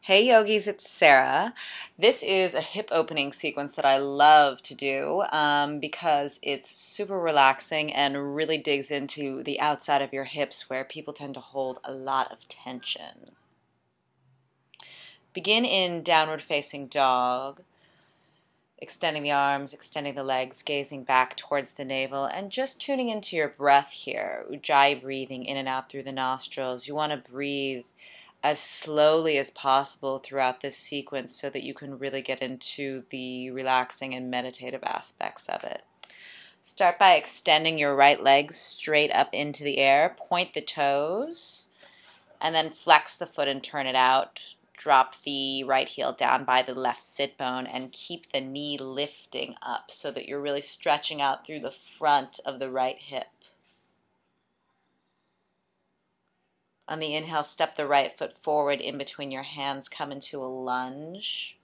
Hey yogis, it's Sarah. This is a hip opening sequence that I love to do because it's super relaxing and really digs into the outside of your hips where people tend to hold a lot of tension. Begin in downward facing dog, extending the arms, extending the legs, gazing back towards the navel, and just tuning into your breath here. Ujjayi breathing in and out through the nostrils. You want to breathe as slowly as possible throughout this sequence so that you can really get into the relaxing and meditative aspects of it. Start by extending your right leg straight up into the air. Point the toes, and then flex the foot and turn it out. Drop the right heel down by the left sit bone and keep the knee lifting up so that you're really stretching out through the front of the right hip. On the inhale, step the right foot forward in between your hands, come into a lunge,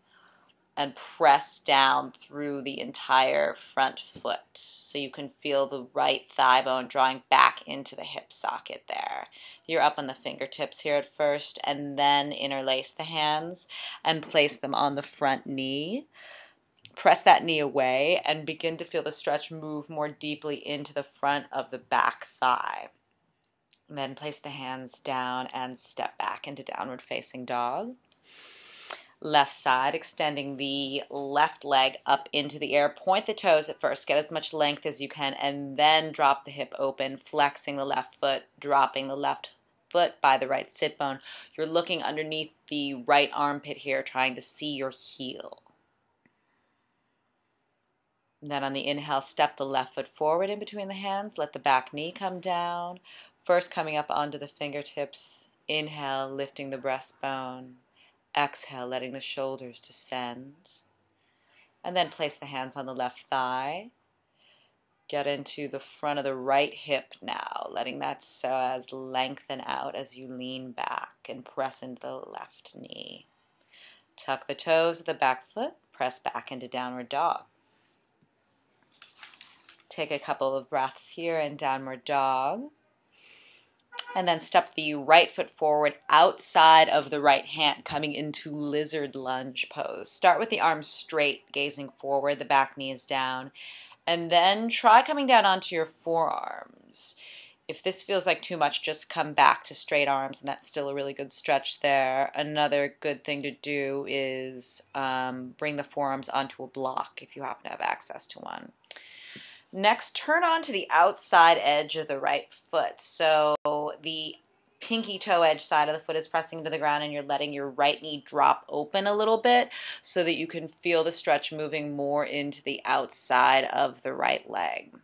and press down through the entire front foot so you can feel the right thigh bone drawing back into the hip socket there. You're up on the fingertips here at first, and then interlace the hands and place them on the front knee. Press that knee away and begin to feel the stretch move more deeply into the front of the back thigh. Then place the hands down and step back into downward facing dog. Left side, extending the left leg up into the air. Point the toes at first, get as much length as you can, and then drop the hip open, flexing the left foot, dropping the left foot by the right sit bone. You're looking underneath the right armpit here, trying to see your heel. And then on the inhale, step the left foot forward in between the hands. Let the back knee come down. First coming up onto the fingertips. Inhale, lifting the breastbone. Exhale, letting the shoulders descend. And then place the hands on the left thigh. Get into the front of the right hip now, letting that psoas lengthen out as you lean back and press into the left knee. Tuck the toes of the back foot. Press back into downward dog. Take a couple of breaths here in downward dog. And then step the right foot forward outside of the right hand, coming into lizard lunge pose. Start with the arms straight, gazing forward, the back knee is down. And then try coming down onto your forearms. If this feels like too much, just come back to straight arms, and that's still a really good stretch there. Another good thing to do is bring the forearms onto a block if you happen to have access to one. Next, turn on to the outside edge of the right foot. So the pinky toe edge side of the foot is pressing into the ground, and you're letting your right knee drop open a little bit so that you can feel the stretch moving more into the outside of the right leg.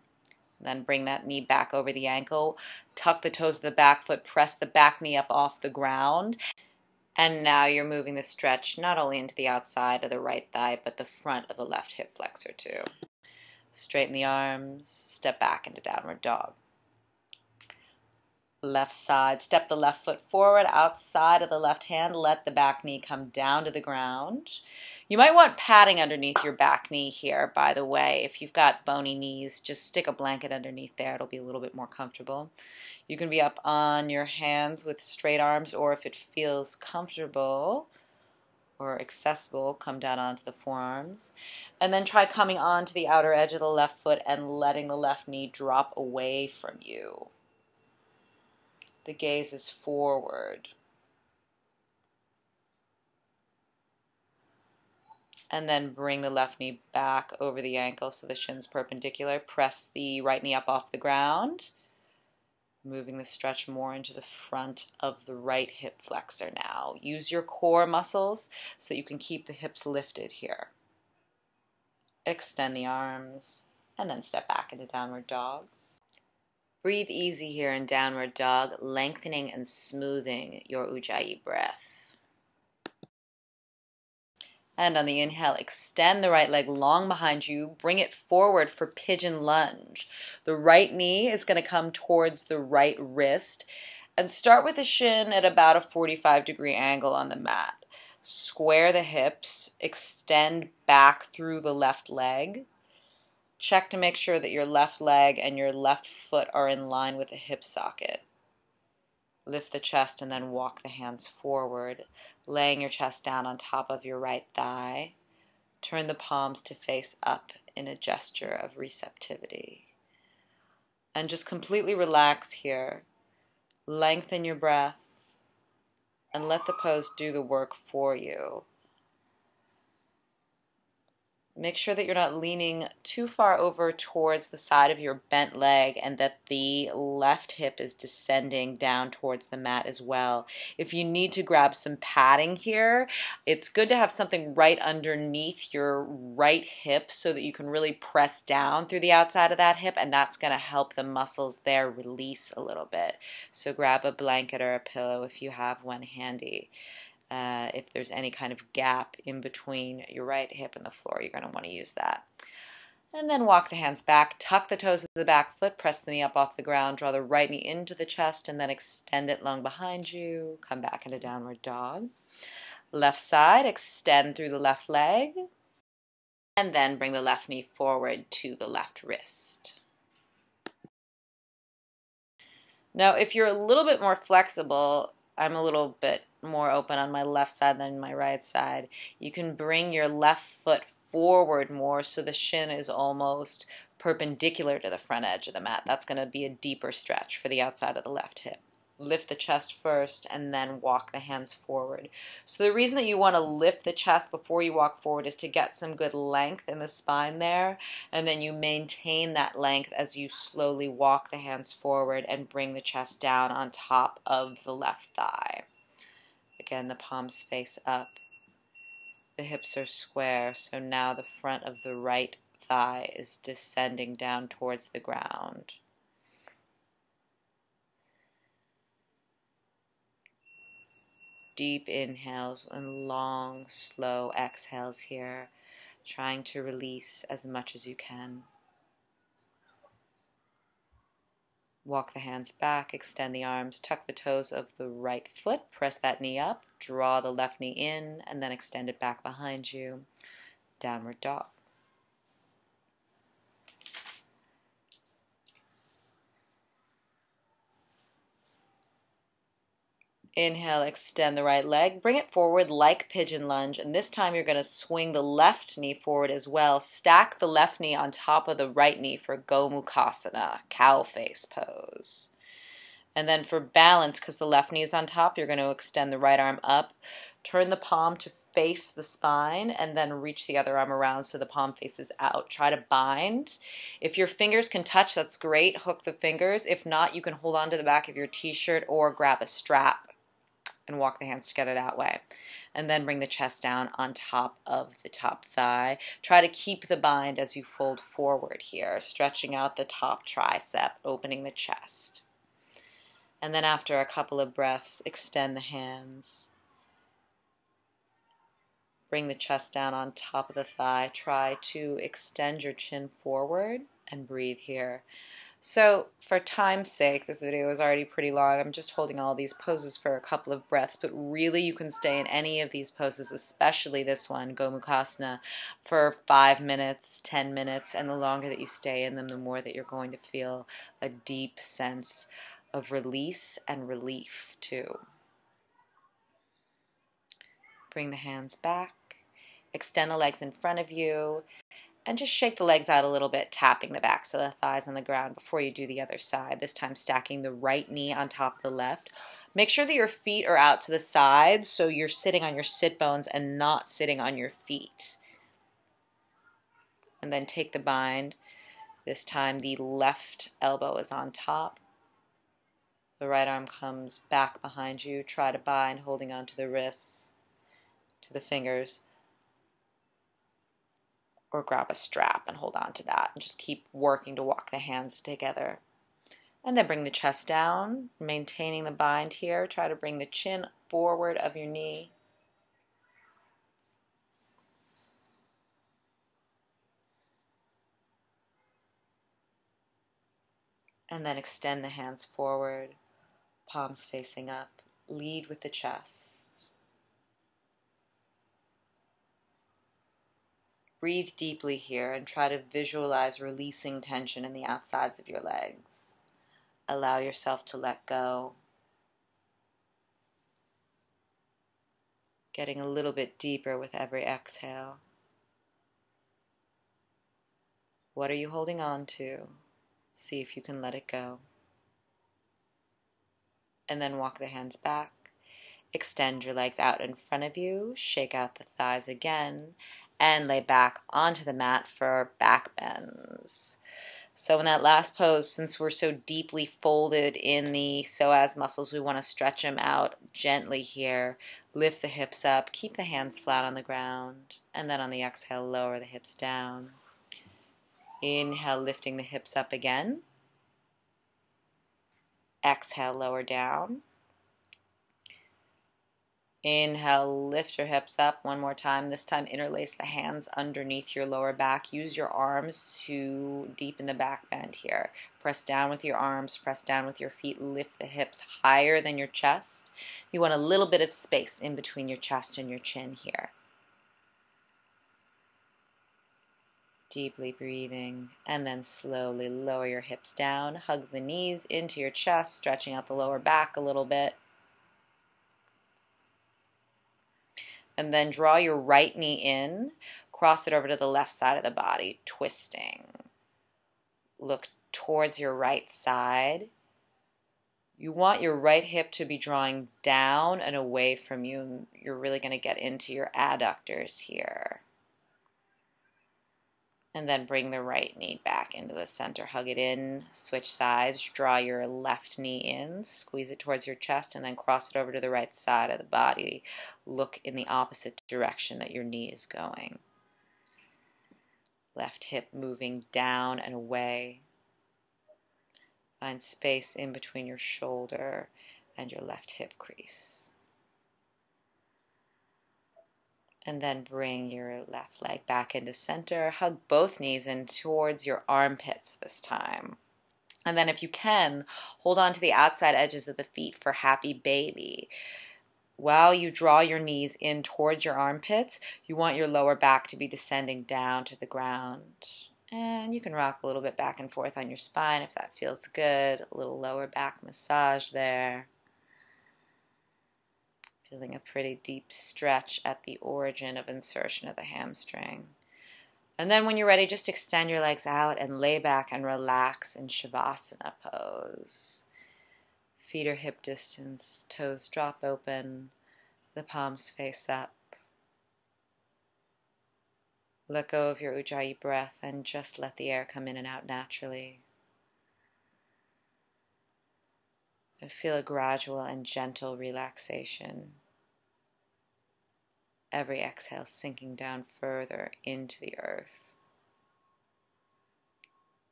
Then bring that knee back over the ankle. Tuck the toes of the back foot. Press the back knee up off the ground. And now you're moving the stretch not only into the outside of the right thigh, but the front of the left hip flexor too. Straighten the arms, step back into downward dog. Left side, step the left foot forward outside of the left hand, let the back knee come down to the ground. You might want padding underneath your back knee here, by the way. If you've got bony knees, just stick a blanket underneath there. It'll be a little bit more comfortable. You can be up on your hands with straight arms, or if it feels comfortable or accessible, come down onto the forearms. And then try coming onto the outer edge of the left foot and letting the left knee drop away from you. The gaze is forward. And then bring the left knee back over the ankle so the shin's perpendicular. Press the right knee up off the ground. Moving the stretch more into the front of the right hip flexor now. Use your core muscles so that you can keep the hips lifted here. Extend the arms and then step back into downward dog. Breathe easy here in downward dog, lengthening and smoothing your Ujjayi breath. And on the inhale, extend the right leg long behind you. Bring it forward for pigeon lunge. The right knee is going to come towards the right wrist. And start with the shin at about a 45-degree angle on the mat. Square the hips. Extend back through the left leg. Check to make sure that your left leg and your left foot are in line with the hip socket. Lift the chest and then walk the hands forward, laying your chest down on top of your right thigh. Turn the palms to face up in a gesture of receptivity. And just completely relax here. Lengthen your breath and let the pose do the work for you. Make sure that you're not leaning too far over towards the side of your bent leg and that the left hip is descending down towards the mat as well. If you need to grab some padding here, it's good to have something right underneath your right hip so that you can really press down through the outside of that hip, and that's going to help the muscles there release a little bit. So grab a blanket or a pillow if you have one handy. If there's any kind of gap in between your right hip and the floor, you're going to want to use that. And then walk the hands back, tuck the toes of the back foot, press the knee up off the ground, draw the right knee into the chest, and then extend it long behind you. Come back into downward dog. Left side, extend through the left leg, and then bring the left knee forward to the left wrist. Now, if you're a little bit more flexible, I'm a little bit more open on my left side than my right side. You can bring your left foot forward more so the shin is almost perpendicular to the front edge of the mat. That's going to be a deeper stretch for the outside of the left hip. Lift the chest first and then walk the hands forward. So the reason that you want to lift the chest before you walk forward is to get some good length in the spine there, and then you maintain that length as you slowly walk the hands forward and bring the chest down on top of the left thigh. Again, the palms face up. The hips are square, so now the front of the right thigh is descending down towards the ground. Deep inhales and long, slow exhales here, trying to release as much as you can. Walk the hands back, extend the arms, tuck the toes of the right foot, press that knee up, draw the left knee in, and then extend it back behind you. Downward dog. Inhale, extend the right leg, bring it forward like pigeon lunge, and this time you're going to swing the left knee forward as well. Stack the left knee on top of the right knee for Gomukhasana, cow face pose. And then for balance, because the left knee is on top, you're going to extend the right arm up, turn the palm to face the spine, and then reach the other arm around so the palm faces out. Try to bind. If your fingers can touch, that's great. Hook the fingers. If not, you can hold on to the back of your t-shirt or grab a strap and walk the hands together that way. And then bring the chest down on top of the top thigh. Try to keep the bind as you fold forward here, stretching out the top tricep, opening the chest. And then after a couple of breaths, extend the hands. Bring the chest down on top of the thigh. Try to extend your chin forward and breathe here. So for time's sake, this video is already pretty long. I'm just holding all these poses for a couple of breaths, but really you can stay in any of these poses, especially this one, Gomukhasana, for 5 minutes, 10 minutes, and the longer that you stay in them, the more that you're going to feel a deep sense of release and relief too. Bring the hands back, extend the legs in front of you, and just shake the legs out a little bit, tapping the backs of the thighs on the ground before you do the other side, this time stacking the right knee on top of the left. Make sure that your feet are out to the sides so you're sitting on your sit bones and not sitting on your feet. And then take the bind. This time the left elbow is on top. The right arm comes back behind you. Try to bind, holding on to the wrists, to the fingers, or grab a strap and hold on to that. And just keep working to walk the hands together. And then bring the chest down, maintaining the bind here. Try to bring the chin forward of your knee. And then extend the hands forward, palms facing up. Lead with the chest. Breathe deeply here and try to visualize releasing tension in the outsides of your legs. Allow yourself to let go. Getting a little bit deeper with every exhale. What are you holding on to? See if you can let it go. And then walk the hands back. Extend your legs out in front of you. Shake out the thighs again. And lay back onto the mat for back bends. So in that last pose, since we're so deeply folded in the psoas muscles, we want to stretch them out gently here. Lift the hips up. Keep the hands flat on the ground. And then on the exhale, lower the hips down. Inhale, lifting the hips up again. Exhale, lower down. Inhale, lift your hips up one more time. This time, interlace the hands underneath your lower back. Use your arms to deepen the back bend here. Press down with your arms, press down with your feet. Lift the hips higher than your chest. You want a little bit of space in between your chest and your chin here. Deeply breathing, and then slowly lower your hips down. Hug the knees into your chest, stretching out the lower back a little bit. And then draw your right knee in, cross it over to the left side of the body, twisting. Look towards your right side. You want your right hip to be drawing down and away from you. You're really going to get into your adductors here. And then bring the right knee back into the center. Hug it in, switch sides, draw your left knee in, squeeze it towards your chest, and then cross it over to the right side of the body. Look in the opposite direction that your knee is going. Left hip moving down and away. Find space in between your shoulder and your left hip crease. And then bring your left leg back into center. Hug both knees in towards your armpits this time. And then if you can, hold on to the outside edges of the feet for happy baby. While you draw your knees in towards your armpits, you want your lower back to be descending down to the ground. And you can rock a little bit back and forth on your spine if that feels good. A little lower back massage there. Feeling a pretty deep stretch at the origin of insertion of the hamstring. And then when you're ready, just extend your legs out and lay back and relax in Shavasana pose. Feet are hip distance, toes drop open, the palms face up. Let go of your Ujjayi breath and just let the air come in and out naturally. And feel a gradual and gentle relaxation. Every exhale sinking down further into the earth.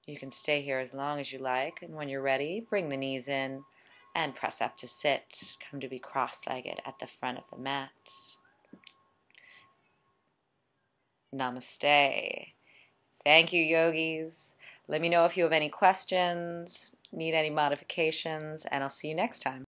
You can stay here as long as you like, and when you're ready, bring the knees in and press up to sit. Come to be cross-legged at the front of the mat. Namaste. Thank you, yogis. Let me know if you have any questions, need any modifications, and I'll see you next time.